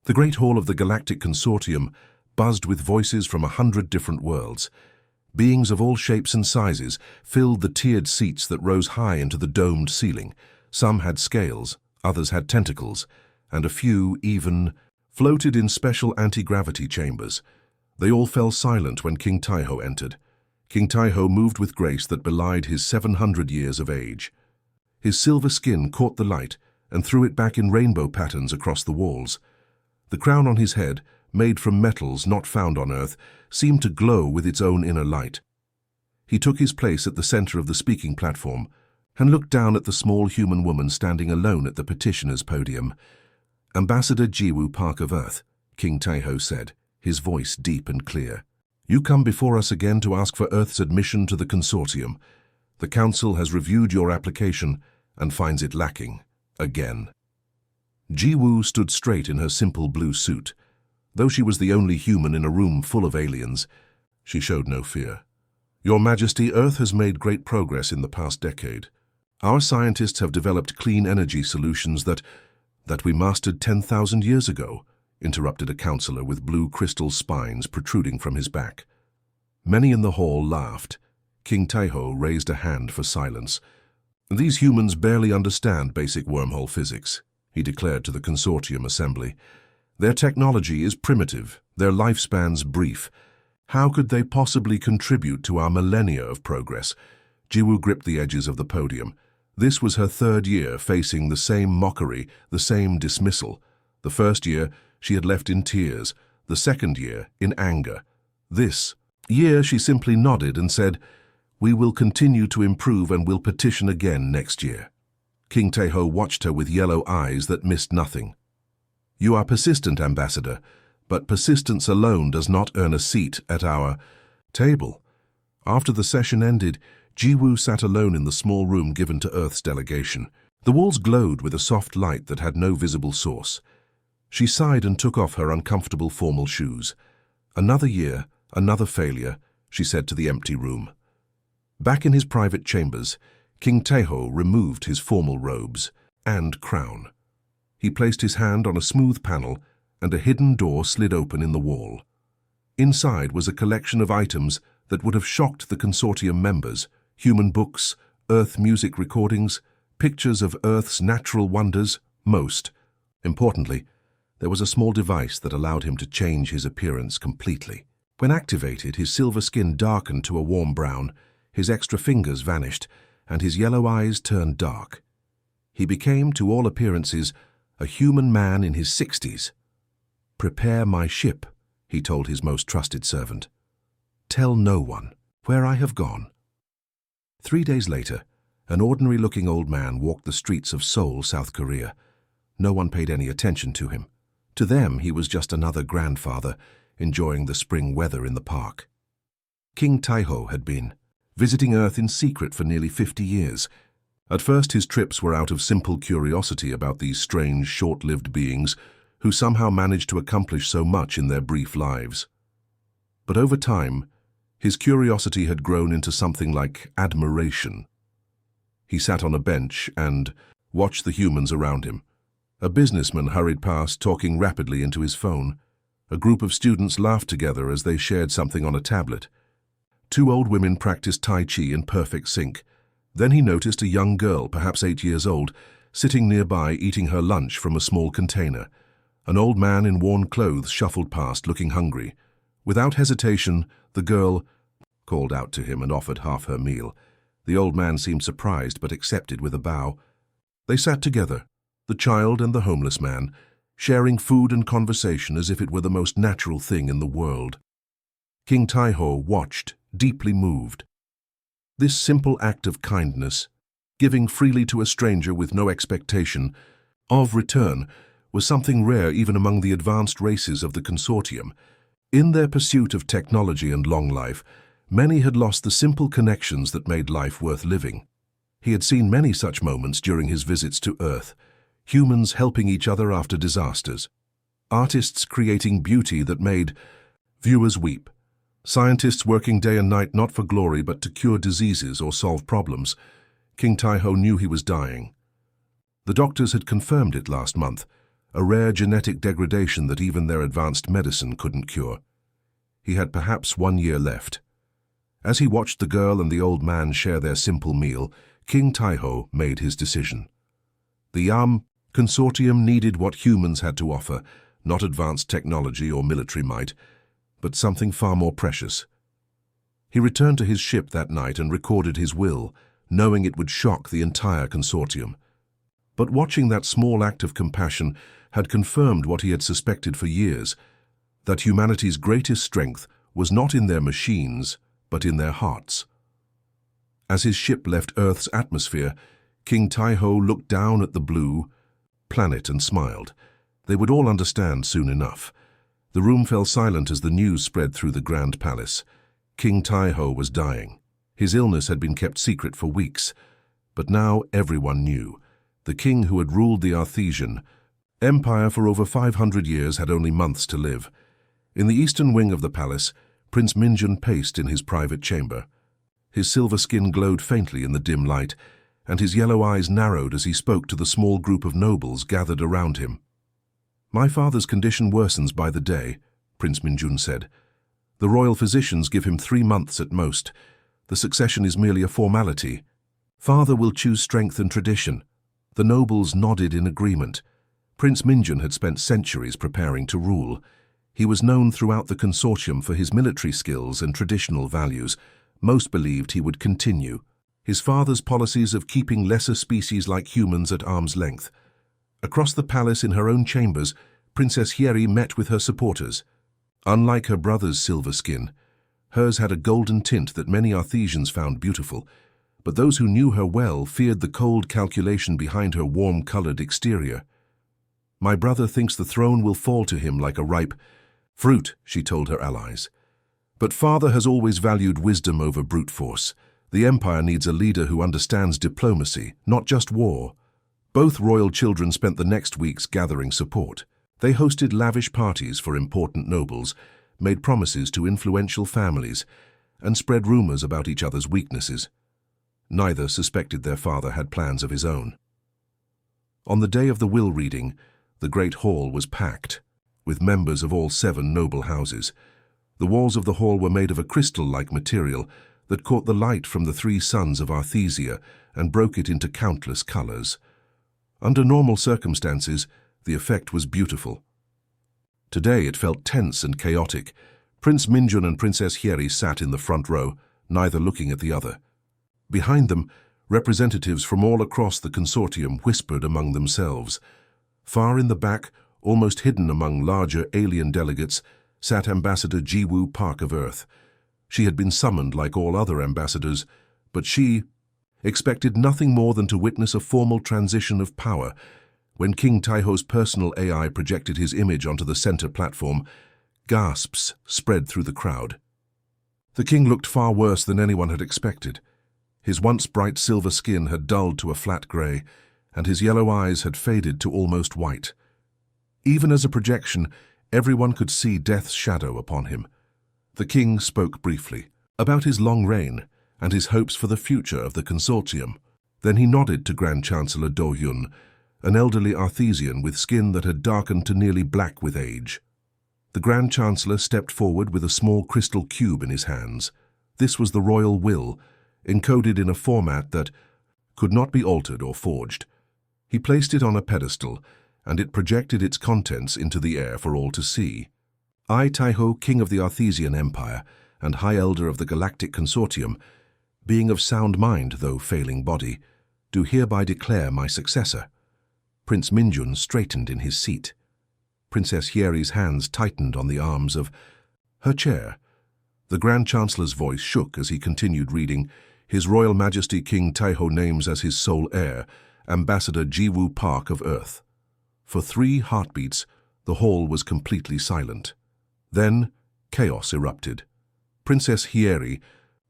The great hall of the Galactic Consortium buzzed with voices from 100 different worlds. Beings of all shapes and sizes filled the tiered seats that rose high into the domed ceiling. Some had scales, others had tentacles, and a few even floated in special anti-gravity chambers. They all fell silent when King Taiho entered. King Taiho moved with grace that belied his 700 years of age. His silver skin caught the light and threw it back in rainbow patterns across the walls. The crown on his head, made from metals not found on Earth, seemed to glow with its own inner light. He took his place at the center of the speaking platform and looked down at the small human woman standing alone at the petitioner's podium. "Ambassador Jiwoo Park of Earth," King Taiho said, his voice deep and clear. "You come before us again to ask for Earth's admission to the consortium. The Council has reviewed your application and finds it lacking, again." Jiwoo stood straight in her simple blue suit. Though she was the only human in a room full of aliens, she showed no fear. "Your Majesty, Earth has made great progress in the past decade. Our scientists have developed clean energy solutions that we mastered 10,000 years ago," interrupted a counselor with blue crystal spines protruding from his back. Many in the hall laughed. King Taiho raised a hand for silence. "These humans barely understand basic wormhole physics," he declared to the consortium assembly. "Their technology is primitive, their lifespans brief. How could they possibly contribute to our millennia of progress?" Jiwoo gripped the edges of the podium. This was her third year facing the same mockery, the same dismissal. The first year, she had left in tears. The second year, in anger. This year, she simply nodded and said, "We will continue to improve and will petition again next year." King Taiho watched her with yellow eyes that missed nothing. "You are persistent, Ambassador, but persistence alone does not earn a seat at our table." After the session ended, Jiwoo sat alone in the small room given to Earth's delegation. The walls glowed with a soft light that had no visible source. She sighed and took off her uncomfortable formal shoes. "Another year, another failure," she said to the empty room. Back in his private chambers, King Taiho removed his formal robes and crown. He placed his hand on a smooth panel, and a hidden door slid open in the wall. Inside was a collection of items that would have shocked the consortium members: human books, Earth music recordings, pictures of Earth's natural wonders, most. Importantly, there was a small device that allowed him to change his appearance completely. When activated, his silver skin darkened to a warm brown, his extra fingers vanished, and his yellow eyes turned dark. He became, to all appearances, a human man in his 60s. "Prepare my ship," he told his most trusted servant. "Tell no one where I have gone." 3 days later, an ordinary-looking old man walked the streets of Seoul, South Korea. No one paid any attention to him. To them, he was just another grandfather, enjoying the spring weather in the park. King Taiho had been visiting Earth in secret for nearly 50 years. At first, his trips were out of simple curiosity about these strange, short-lived beings who somehow managed to accomplish so much in their brief lives. But over time, his curiosity had grown into something like admiration. He sat on a bench and watched the humans around him. A businessman hurried past, talking rapidly into his phone. A group of students laughed together as they shared something on a tablet. 2 old women practiced Tai Chi in perfect sync. Then he noticed a young girl, perhaps 8 years old, sitting nearby eating her lunch from a small container. An old man in worn clothes shuffled past, looking hungry. Without hesitation, the girl called out to him and offered half her meal. The old man seemed surprised but accepted with a bow. They sat together, the child and the homeless man, sharing food and conversation as if it were the most natural thing in the world. King Taiho watched, deeply moved. This simple act of kindness, giving freely to a stranger with no expectation of return, was something rare even among the advanced races of the consortium. In their pursuit of technology and long life, many had lost the simple connections that made life worth living. He had seen many such moments during his visits to Earth. Humans helping each other after disasters. Artists creating beauty that made viewers weep. Scientists working day and night not for glory but to cure diseases or solve problems. King Taiho knew he was dying. The doctors had confirmed it last month. a rare genetic degradation that even their advanced medicine couldn't cure. He had perhaps 1 year left. As he watched the girl and the old man share their simple meal, King Taiho made his decision. The consortium needed what humans had to offer, not advanced technology or military might, but something far more precious. He returned to his ship that night and recorded his will, knowing it would shock the entire consortium. But watching that small act of compassion had confirmed what he had suspected for years, that humanity's greatest strength was not in their machines, but in their hearts. As his ship left Earth's atmosphere, King Taiho looked down at the blue planet and smiled. They would all understand soon enough. The room fell silent as the news spread through the Grand Palace. King Taiho was dying. His illness had been kept secret for weeks, but now everyone knew. The king who had ruled the Arthesian Empire for over 500 years had only months to live. In the eastern wing of the palace, Prince Minjun paced in his private chamber. His silver skin glowed faintly in the dim light, and his yellow eyes narrowed as he spoke to the small group of nobles gathered around him. "My father's condition worsens by the day," Prince Minjun said. "The royal physicians give him 3 months at most. The succession is merely a formality. Father will choose strength and tradition." The nobles nodded in agreement. Prince Minjun had spent centuries preparing to rule. He was known throughout the consortium for his military skills and traditional values. Most believed he would continue his father's policies of keeping lesser species like humans at arm's length. Across the palace in her own chambers, Princess Heir met with her supporters. Unlike her brother's silver skin, hers had a golden tint that many Arthesians found beautiful, but those who knew her well feared the cold calculation behind her warm-colored exterior. "My brother thinks the throne will fall to him like a ripe fruit," she told her allies. "But father has always valued wisdom over brute force. The empire needs a leader who understands diplomacy, not just war." Both royal children spent the next weeks gathering support. They hosted lavish parties for important nobles, made promises to influential families, and spread rumors about each other's weaknesses. Neither suspected their father had plans of his own. On the day of the will reading, the great hall was packed, with members of all 7 noble houses. The walls of the hall were made of a crystal-like material that caught the light from the 3 suns of Arthesia and broke it into countless colors. Under normal circumstances, the effect was beautiful. Today it felt tense and chaotic. Prince Minjun and Princess Heir sat in the front row, neither looking at the other. Behind them, representatives from all across the consortium whispered among themselves. Far in the back, almost hidden among larger alien delegates, sat Ambassador Jiwoo Park of Earth. She had been summoned like all other ambassadors, but she expected nothing more than to witness a formal transition of power. When King Taiho's personal AI projected his image onto the center platform, gasps spread through the crowd. The king looked far worse than anyone had expected. His once bright silver skin had dulled to a flat gray, and his yellow eyes had faded to almost white. Even as a projection, everyone could see death's shadow upon him. The king spoke briefly about his long reign and his hopes for the future of the consortium. Then he nodded to Grand Chancellor Do Yun, an elderly Arthesian with skin that had darkened to nearly black with age. The Grand Chancellor stepped forward with a small crystal cube in his hands. This was the royal will, encoded in a format that could not be altered or forged. He placed it on a pedestal, and it projected its contents into the air for all to see. "I, Taiho, King of the Arthesian Empire, and High Elder of the Galactic Consortium, being of sound mind though failing body, do hereby declare my successor." Prince Minjun straightened in his seat. Princess Heir's hands tightened on the arms of her chair. The Grand Chancellor's voice shook as he continued reading. "His Royal Majesty King Taiho names as his sole heir Ambassador Jiwoo Park of Earth." For 3 heartbeats, the hall was completely silent. Then, chaos erupted. Princess Heir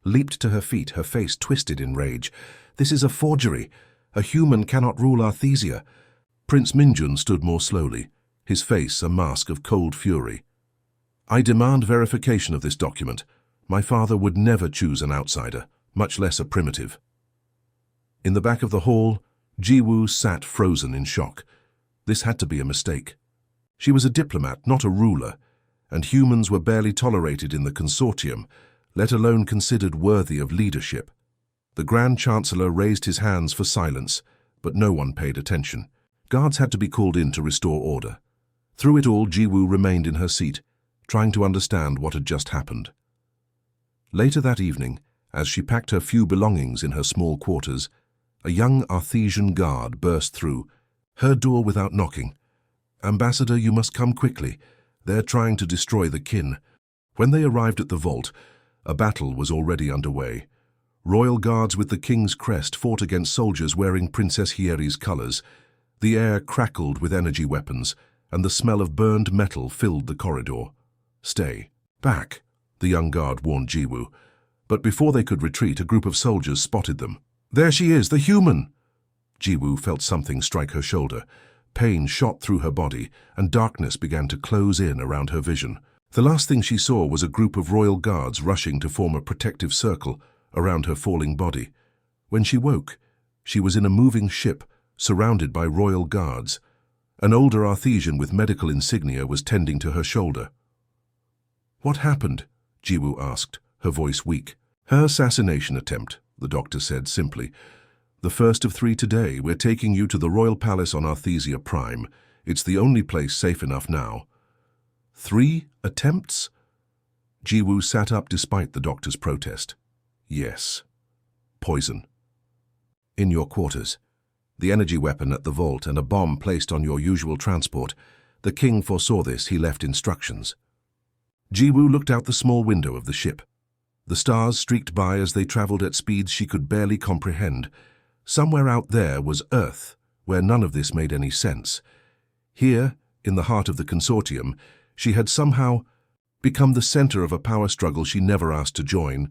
leaped to her feet, her face twisted in rage. "This is a forgery. A human cannot rule Arthesia." Prince Minjun stood more slowly, his face a mask of cold fury. "I demand verification of this document. My father would never choose an outsider, much less a primitive." In the back of the hall, Jiwoo sat frozen in shock. This had to be a mistake. She was a diplomat, not a ruler, and humans were barely tolerated in the consortium, let alone considered worthy of leadership. The Grand Chancellor raised his hands for silence, but no one paid attention. Guards had to be called in to restore order. Through it all, Jiwoo remained in her seat, trying to understand what had just happened. Later that evening, as she packed her few belongings in her small quarters, a young Arthesian guard burst through, her door without knocking. "Ambassador, you must come quickly. They're trying to destroy the kin." When they arrived at the vault, a battle was already underway. Royal guards with the king's crest fought against soldiers wearing Princess Heir's colors. The air crackled with energy weapons, and the smell of burned metal filled the corridor. "Stay back," the young guard warned Jiwoo. But before they could retreat, a group of soldiers spotted them. "There she is, the human!" Jiwoo felt something strike her shoulder. Pain shot through her body, and darkness began to close in around her vision. The last thing she saw was a group of royal guards rushing to form a protective circle around her falling body. When she woke, she was in a moving ship, surrounded by royal guards. An older Arthesian with medical insignia was tending to her shoulder. "What happened?" Jiwoo asked, her voice weak. "Her assassination attempt," the doctor said simply. "The first of 3 today. We're taking you to the royal palace on Arthesia Prime. It's the only place safe enough now." 3 attempts? Jiwoo sat up despite the doctor's protest. "Yes. Poison. In your quarters. The energy weapon at the vault and a bomb placed on your usual transport. The king foresaw this. He left instructions." Jiwoo looked out the small window of the ship. The stars streaked by as they traveled at speeds she could barely comprehend. Somewhere out there was Earth, where none of this made any sense. Here, in the heart of the consortium, she had somehow become the center of a power struggle she never asked to join.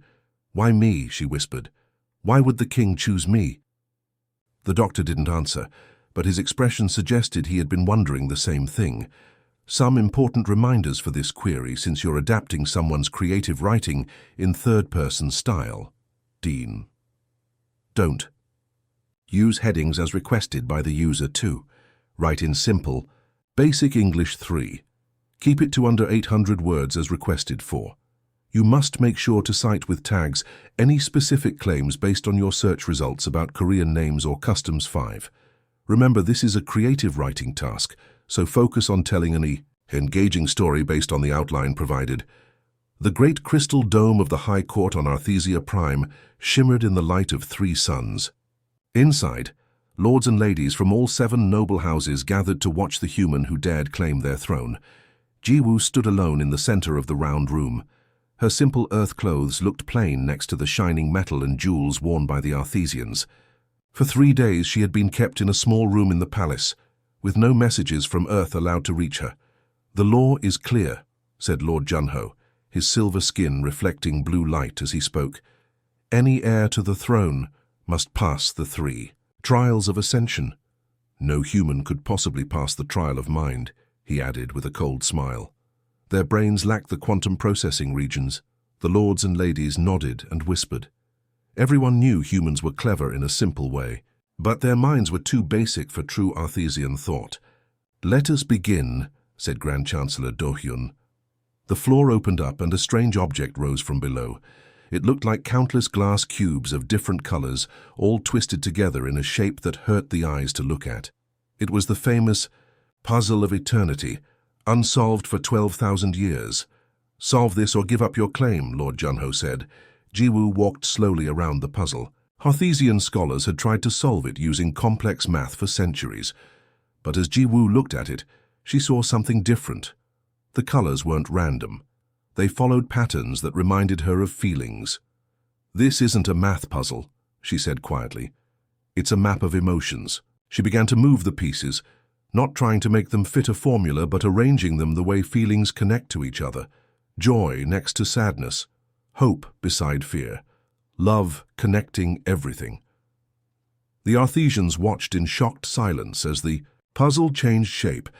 "Why me?" she whispered. "Why would the king choose me?" The doctor didn't answer, but his expression suggested he had been wondering the same thing. Some important reminders for this query, since you're adapting someone's creative writing in third-person style. Dean. Don't. Use headings as requested by the user too. Write in simple, basic English 3. Keep it to under 800 words as requested 4. You must make sure to cite with tags any specific claims based on your search results about Korean names or customs 5. Remember, this is a creative writing task, so focus on telling an engaging story based on the outline provided. The great crystal dome of the High Court on Arthesia Prime shimmered in the light of 3 suns. Inside, lords and ladies from all 7 noble houses gathered to watch the human who dared claim their throne. Jiwoo stood alone in the center of the round room. Her simple earth clothes looked plain next to the shining metal and jewels worn by the Arthesians. For 3 days she had been kept in a small room in the palace, with no messages from Earth allowed to reach her. "The law is clear," said Lord Junho, his silver skin reflecting blue light as he spoke. "Any heir to the throne must pass the 3 trials of ascension. No human could possibly pass the trial of mind," he added with a cold smile. Their brains lacked the quantum processing regions. The lords and ladies nodded and whispered. Everyone knew humans were clever in a simple way, but their minds were too basic for true Arthesian thought. "Let us begin," said Grand Chancellor Do-hyun. The floor opened up and a strange object rose from below. It looked like countless glass cubes of different colors, all twisted together in a shape that hurt the eyes to look at. It was the famous Puzzle of Eternity, unsolved for 12,000 years. "Solve this or give up your claim," Lord Junho said. Jiwoo walked slowly around the puzzle. Arthesian scholars had tried to solve it using complex math for centuries. But as Jiwoo looked at it, she saw something different. The colors weren't random. They followed patterns that reminded her of feelings. "This isn't a math puzzle," she said quietly. "It's a map of emotions." She began to move the pieces, not trying to make them fit a formula, but arranging them the way feelings connect to each other. Joy next to sadness, hope beside fear, love connecting everything. The Arthesians watched in shocked silence as the puzzle changed shape,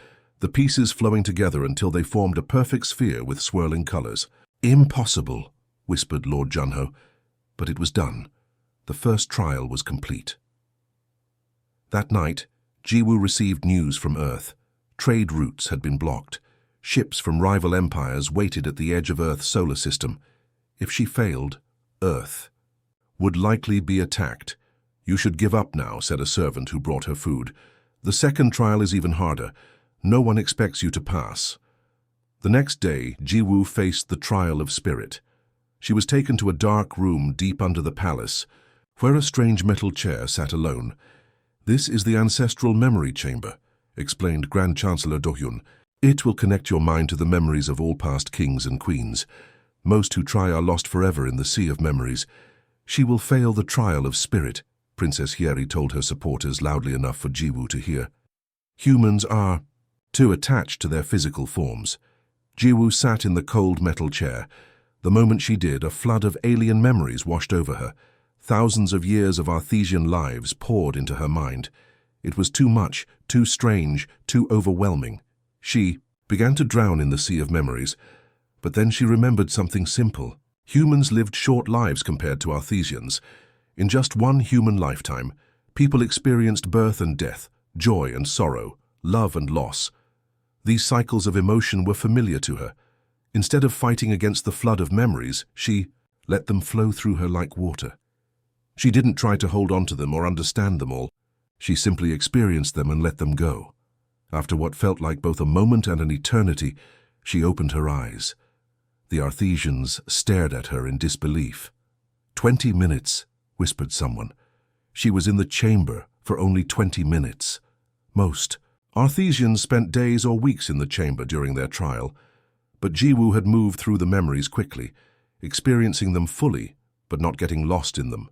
the pieces flowing together until they formed a perfect sphere with swirling colors. "Impossible," whispered Lord Junho, but it was done. The first trial was complete. That night, Jiwoo received news from Earth. Trade routes had been blocked. Ships from rival empires waited at the edge of Earth's solar system. If she failed, Earth would likely be attacked. "You should give up now," said a servant who brought her food. "The second trial is even harder. No one expects you to pass." The next day, Jiwoo faced the trial of spirit. She was taken to a dark room deep under the palace, where a strange metal chair sat alone. "This is the ancestral memory chamber," explained Grand Chancellor Dohyun. "It will connect your mind to the memories of all past kings and queens. Most who try are lost forever in the sea of memories. She will fail the trial of spirit," Princess Heir told her supporters loudly enough for Jiwoo to hear. "Humans are too attached to their physical forms." Jiwoo sat in the cold metal chair. The moment she did, a flood of alien memories washed over her. Thousands of years of Arthesian lives poured into her mind. It was too much, too strange, too overwhelming. She began to drown in the sea of memories. But then she remembered something simple. Humans lived short lives compared to Arthesians. In just one human lifetime, people experienced birth and death, joy and sorrow, love and loss. These cycles of emotion were familiar to her. Instead of fighting against the flood of memories, she let them flow through her like water. She didn't try to hold on to them or understand them all. She simply experienced them and let them go. After what felt like both a moment and an eternity, she opened her eyes. The Arthesians stared at her in disbelief. 20 minutes, whispered someone. She was in the chamber for only 20 minutes. Most Arthesians spent days or weeks in the chamber during their trial, but Jiwoo had moved through the memories quickly, experiencing them fully, but not getting lost in them.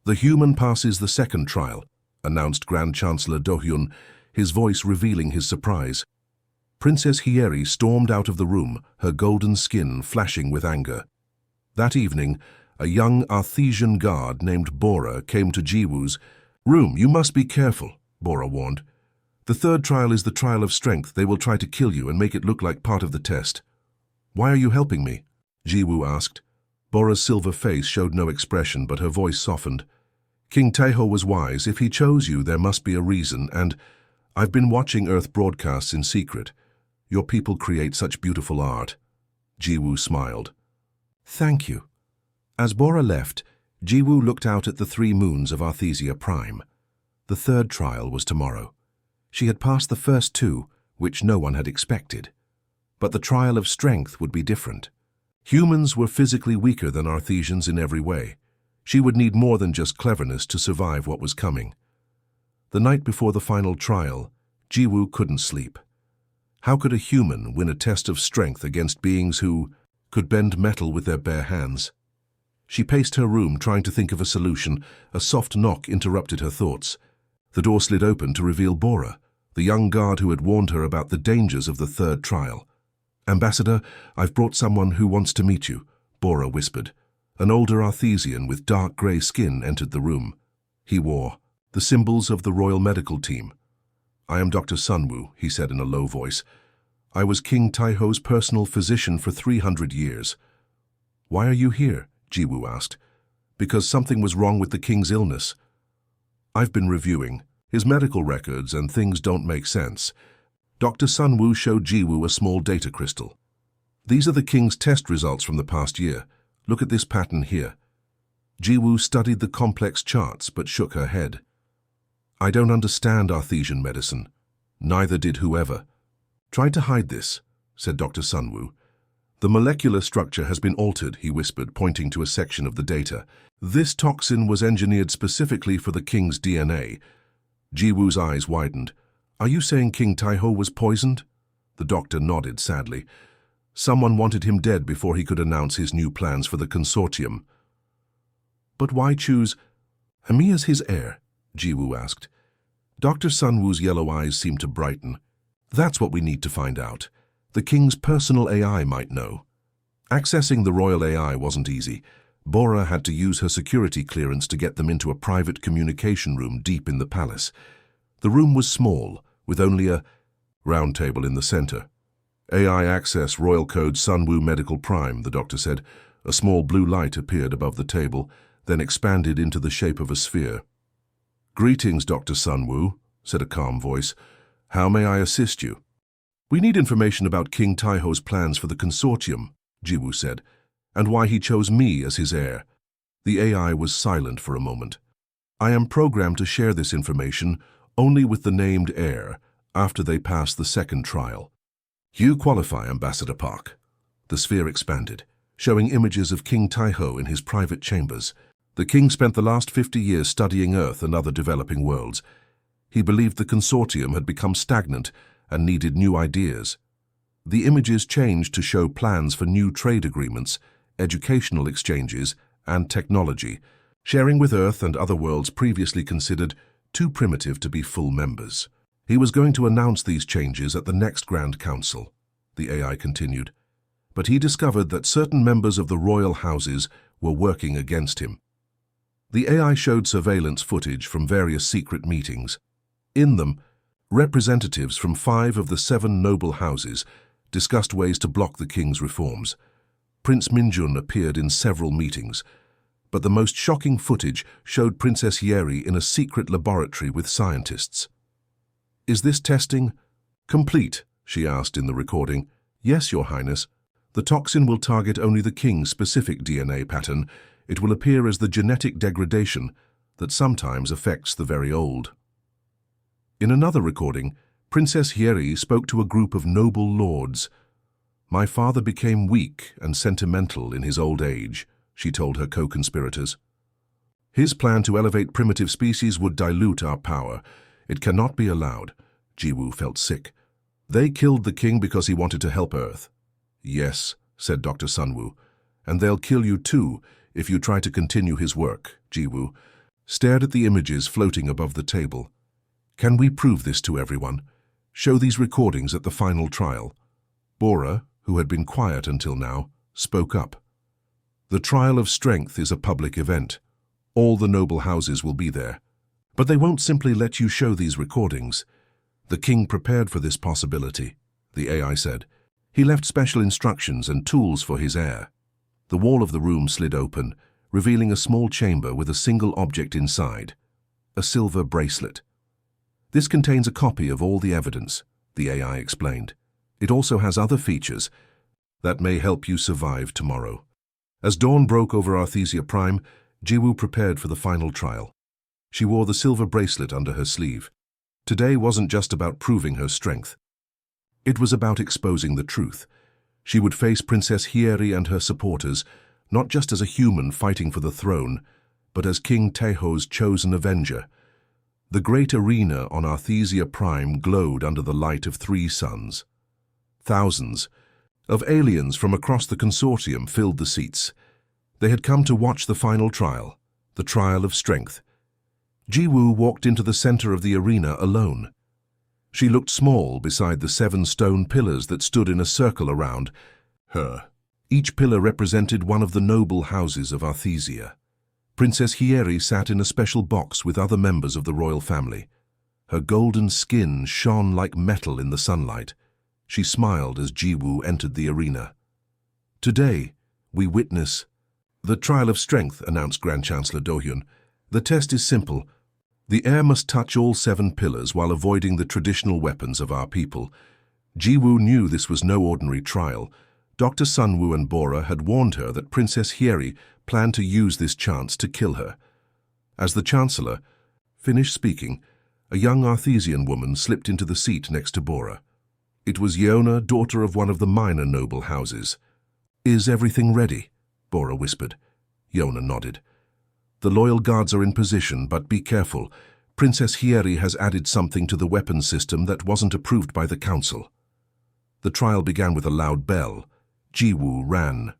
"The human passes the second trial," announced Grand Chancellor Dohyun, his voice revealing his surprise. Princess Heir stormed out of the room, her golden skin flashing with anger. That evening, a young Arthesian guard named Bora came to Jiwoo's room. "You must be careful," Bora warned. "The third trial is the trial of strength. They will try to kill you and make it look like part of the test." "Why are you helping me?" Jiwoo asked. Bora's silver face showed no expression, but her voice softened. "King Taeho was wise. If he chose you, there must be a reason, and I've been watching Earth broadcasts in secret. Your people create such beautiful art." Jiwoo smiled. "Thank you." As Bora left, Jiwoo looked out at the 3 moons of Arthesia Prime. The third trial was tomorrow. She had passed the first 2, which no one had expected. But the trial of strength would be different. Humans were physically weaker than Arthesians in every way. She would need more than just cleverness to survive what was coming. The night before the final trial, Jiwoo couldn't sleep. How could a human win a test of strength against beings who could bend metal with their bare hands? She paced her room, trying to think of a solution. A soft knock interrupted her thoughts. The door slid open to reveal Bora, the young guard who had warned her about the dangers of the third trial. "Ambassador, I've brought someone who wants to meet you," Bora whispered. An older Arthesian with dark grey skin entered the room. He wore the symbols of the Royal Medical Team. "I am Dr. Sunwoo," he said in a low voice. "I was King Taeho's personal physician for 300 years. "Why are you here?" Jiwoo asked. "Because something was wrong with the king's illness. I've been reviewing his medical records and things don't make sense." Dr. Sunwoo showed Jiwoo a small data crystal. "These are the king's test results from the past year. Look at this pattern here." Jiwoo studied the complex charts but shook her head. "I don't understand Arthesian medicine." Neither did whoever. "Try to hide this," said Dr. Sunwoo. "The molecular structure has been altered," he whispered, pointing to a section of the data. "This toxin was engineered specifically for the king's DNA." Jiwoo's eyes widened. "Are you saying King Taeho was poisoned?" The doctor nodded sadly. "Someone wanted him dead before he could announce his new plans for the consortium." "But why choose me as his heir?" Jiwoo asked. Dr. Sunwoo's yellow eyes seemed to brighten. "That's what we need to find out. The king's personal AI might know." Accessing the royal AI wasn't easy. Bora had to use her security clearance to get them into a private communication room deep in the palace. The room was small, with only a round table in the center. "AI access Royal Code Sunwoo Medical Prime," the doctor said. A small blue light appeared above the table, then expanded into the shape of a sphere. "Greetings, Dr. Sunwoo," said a calm voice. "How may I assist you?" "We need information about King Taiho's plans for the consortium," Jiwoo said, "and why he chose me as his heir." The AI was silent for a moment. "I am programmed to share this information only with the named heir after they pass the second trial. You qualify, Ambassador Park." The sphere expanded, showing images of King Taiho in his private chambers. The king spent the last 50 years studying Earth and other developing worlds. He believed the consortium had become stagnant and needed new ideas. The images changed to show plans for new trade agreements, educational exchanges, and technology, sharing with Earth and other worlds previously considered too primitive to be full members. He was going to announce these changes at the next Grand Council, the AI continued, but he discovered that certain members of the royal houses were working against him. The AI showed surveillance footage from various secret meetings. In them, representatives from 5 of the 7 noble houses discussed ways to block the king's reforms. Prince Minjun appeared in several meetings, but the most shocking footage showed Princess Heir in a secret laboratory with scientists. "Is this testing complete?" she asked in the recording. "Yes, Your Highness. The toxin will target only the king's specific DNA pattern. It will appear as the genetic degradation that sometimes affects the very old." In another recording, Princess Heir spoke to a group of noble lords. "My father became weak and sentimental in his old age," she told her co-conspirators. "His plan to elevate primitive species would dilute our power. It cannot be allowed." Jiwoo felt sick. "They killed the king because he wanted to help Earth." "Yes," said Dr. Sunwoo, "and they'll kill you too if you try to continue his work." Jiwoo stared at the images floating above the table. "Can we prove this to everyone? Show these recordings at the final trial." Bora, who had been quiet until now, spoke up. "The trial of strength is a public event. All the noble houses will be there. But they won't simply let you show these recordings." "The king prepared for this possibility," the AI said. "He left special instructions and tools for his heir." The wall of the room slid open, revealing a small chamber with a single object inside, a silver bracelet. "This contains a copy of all the evidence," the AI explained. "It also has other features that may help you survive tomorrow." As dawn broke over Arthesia Prime, Jiwoo prepared for the final trial. She wore the silver bracelet under her sleeve. Today wasn't just about proving her strength. It was about exposing the truth. She would face Princess Heir and her supporters, not just as a human fighting for the throne, but as King Taiho's chosen avenger. The great arena on Arthesia Prime glowed under the light of 3 suns. Thousands of aliens from across the consortium filled the seats. They had come to watch the final trial, the trial of strength. Jiwoo walked into the center of the arena alone. She looked small beside the 7 stone pillars that stood in a circle around her. Each pillar represented one of the noble houses of Arthesia. Princess Heir sat in a special box with other members of the royal family. Her golden skin shone like metal in the sunlight. She smiled as Jiwoo entered the arena. "Today, we witness the trial of strength," announced Grand Chancellor Dohyun. "The test is simple. The heir must touch all 7 pillars while avoiding the traditional weapons of our people." Jiwoo knew this was no ordinary trial. Dr. Sunwoo and Bora had warned her that Princess Heir planned to use this chance to kill her. As the Chancellor finished speaking, a young Arthesian woman slipped into the seat next to Bora. It was Yona, daughter of one of the minor noble houses. "Is everything ready?" Bora whispered. Yona nodded. "The loyal guards are in position, but be careful. Princess Heir has added something to the weapons system that wasn't approved by the council." The trial began with a loud bell. Jiwoo ran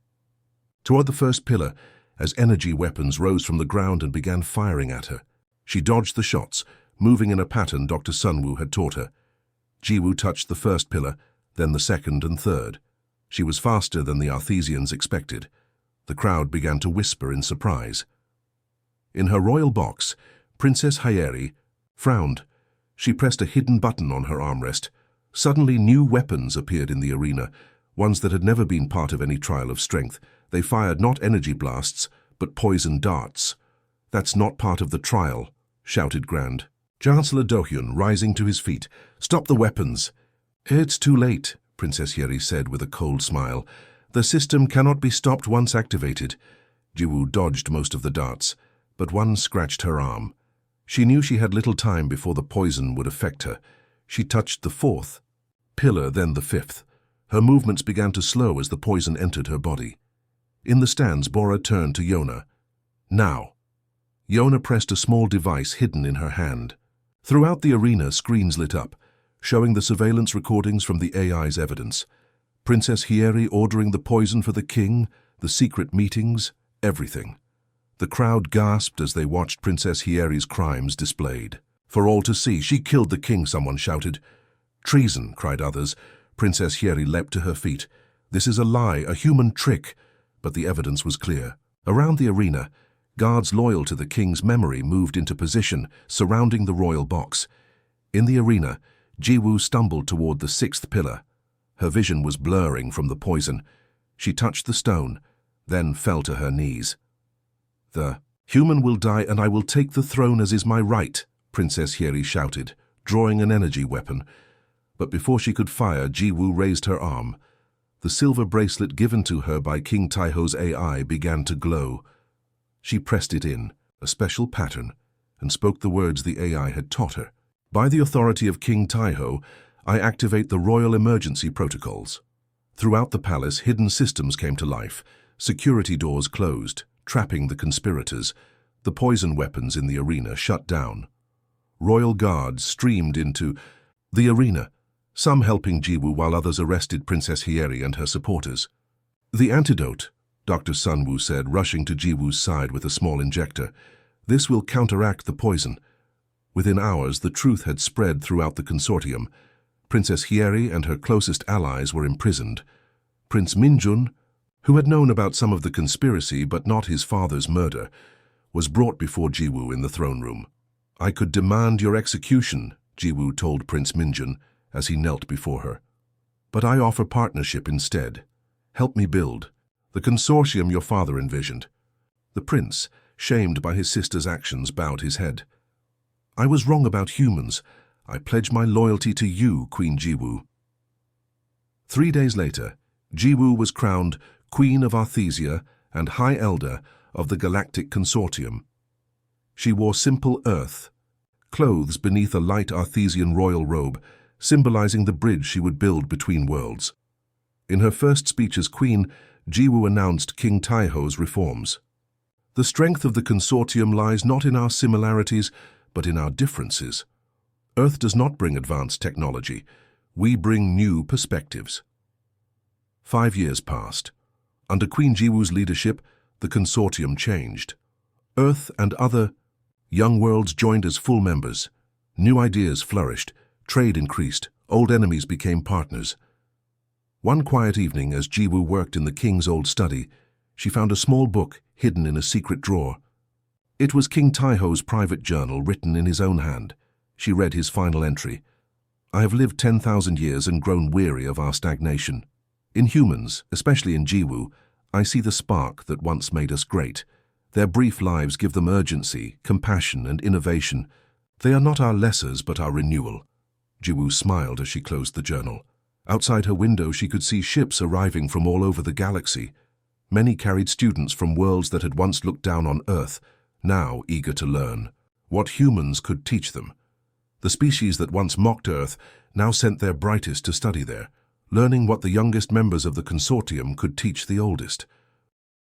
toward the first pillar as energy weapons rose from the ground and began firing at her. She dodged the shots, moving in a pattern Dr. Sunwoo had taught her. Jiwoo touched the first pillar, then the second and third. She was faster than the Arthesians expected. The crowd began to whisper in surprise. In her royal box, Princess Heir frowned. She pressed a hidden button on her armrest. Suddenly new weapons appeared in the arena, ones that had never been part of any trial of strength. They fired not energy blasts, but poison darts. "That's not part of the trial," shouted Grand Chancellor Dohyun, rising to his feet. "Stop the weapons." "It's too late," Princess Yeri said with a cold smile. "The system cannot be stopped once activated." Jiwoo dodged most of the darts, but one scratched her arm. She knew she had little time before the poison would affect her. She touched the fourth pillar, then the fifth. Her movements began to slow as the poison entered her body. In the stands, Bora turned to Yona. "Now." Yona pressed a small device hidden in her hand. Throughout the arena, screens lit up, showing the surveillance recordings from the AI's evidence. Princess Heir ordering the poison for the king, the secret meetings, everything. The crowd gasped as they watched Princess Heir's crimes displayed. For all to see, "She killed the king," someone shouted. "Treason," cried others. Princess Heir leapt to her feet. "This is a lie, a human trick." But the evidence was clear. Around the arena, guards loyal to the king's memory moved into position, surrounding the royal box. In the arena, Jiwoo stumbled toward the sixth pillar. Her vision was blurring from the poison. She touched the stone, then fell to her knees. "The human will die, and I will take the throne as is my right," Princess Heir shouted, drawing an energy weapon. But before she could fire, Jiwoo raised her arm. The silver bracelet given to her by King Taiho's AI began to glow. She pressed it in, a special pattern, and spoke the words the AI had taught her. "By the authority of King Taiho, I activate the royal emergency protocols." Throughout the palace, hidden systems came to life. Security doors closed, trapping the conspirators. The poison weapons in the arena shut down. Royal guards streamed into the arena, some helping Jiwoo while others arrested Princess Heir and her supporters. "The antidote," Dr. Sunwoo said, rushing to Jiwoo's side with a small injector. "This will counteract the poison." Within hours, the truth had spread throughout the consortium. Princess Heir and her closest allies were imprisoned. Prince Minjun, who had known about some of the conspiracy but not his father's murder, was brought before Jiwoo in the throne room. "I could demand your execution," Jiwoo told Prince Minjun as he knelt before her. "But I offer partnership instead. Help me build the consortium your father envisioned." The prince, shamed by his sister's actions, bowed his head. "I was wrong about humans. I pledge my loyalty to you, Queen Jiwoo." 3 days later, Jiwoo was crowned Queen of Arthesia and High Elder of the Galactic Consortium. She wore simple earth clothes beneath a light Arthesian royal robe, symbolizing the bridge she would build between worlds. In her first speech as queen, Jiwoo announced King Taiho's reforms. "The strength of the consortium lies not in our similarities, but in our differences. Earth does not bring advanced technology. We bring new perspectives." 5 years passed. Under Queen Jiwoo's leadership, the consortium changed. Earth and other young worlds joined as full members. New ideas flourished, trade increased, old enemies became partners. One quiet evening, as Jiwoo worked in the king's old study, she found a small book hidden in a secret drawer. It was King Taiho's private journal written in his own hand. She read his final entry. "I have lived 10,000 years and grown weary of our stagnation. In humans, especially in Jiwoo, I see the spark that once made us great. Their brief lives give them urgency, compassion, and innovation. They are not our lessers, but our renewal." Jiwoo smiled as she closed the journal. Outside her window, she could see ships arriving from all over the galaxy. Many carried students from worlds that had once looked down on Earth, now eager to learn what humans could teach them. The species that once mocked Earth now sent their brightest to study there, learning what the youngest members of the consortium could teach the oldest.